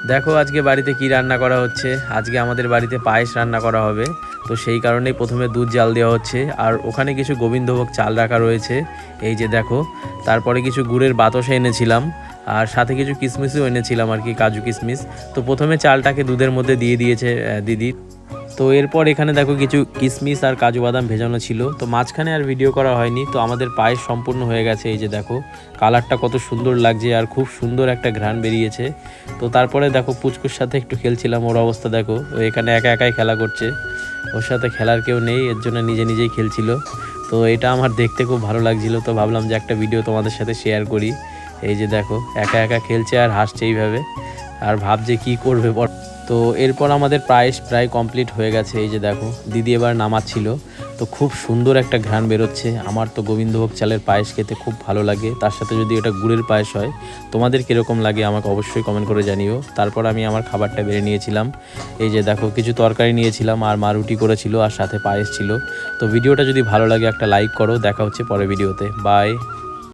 দেখো আজকে বাড়িতে কি রান্না করা হচ্ছে। আজকে আমাদের বাড়িতে পায়েস রান্না করা হবে। তো সেই কারণেই প্রথমে দুধ জাল দেওয়া হচ্ছে, আর ওখানে কিছু গোবিন্দভোগ চাল রাখা রয়েছে, এই যে দেখো। তারপরে কিছু গুড়ের বাতাসা এনেছিলাম, আর সাথে কিছু কিশমিশও এনেছিলাম আর কি, কাজু কিশমিশ। তো প্রথমে চালটাকে দুধের মধ্যে দিয়ে দিয়েছে দিদি। তো এরপর এখানে দেখো কিছু কিশমিশ আর কাজু বাদাম ভেজানো ছিল। তো মাঝখানে আর ভিডিও করা হয়নি। তো আমাদের পায়েস সম্পূর্ণ হয়ে গেছে, এই যে দেখো কালারটা কত সুন্দর লাগছে, আর খুব সুন্দর একটা ঘ্রাণ বেরিয়েছে। তো তারপরে দেখো পুচকুর সাথে একটু খেলছিলাম, ওর অবস্থা দেখো, ও এখানে একা একাই খেলা করছে, ওর সাথে খেলার কেউ নেই, এর জন্য নিজে নিজেই খেলছিল। তো এটা আমার দেখতে খুব ভালো লাগছিল, তো ভাবলাম যে একটা ভিডিও তোমাদের সাথে শেয়ার করি। এই যে দেখো একা একা খেলছে আর হাসছে এইভাবে, আর ভাবছে কি করবে। তো এরপর আমাদের পায়েস প্রায় কমপ্লিট হয়ে গেছে, এই যে দেখো দিদি এবার নামাচ্ছিল। তো খুব সুন্দর একটা ঘ্রাণ বেরোচ্ছে। আমার তো গোবিন্দভোগ চালের পায়েস খেতে খুব ভালো লাগে, তার সাথে যদি এটা গুড়ের পায়েস হয়। তোমাদের কীরকম লাগে আমাকে অবশ্যই কমেন্ট করে জানিও। তারপর আমি আমার খাবারটা বেড়ে নিয়েছিলাম। এই যে দেখো কিছু তরকারি নিয়েছিলাম, আর মা রুটি করেছিল, আর সাথে পায়েস ছিল। তো ভিডিওটা যদি ভালো লাগে একটা লাইক করো। দেখা হচ্ছে পরের ভিডিওতে, বাই।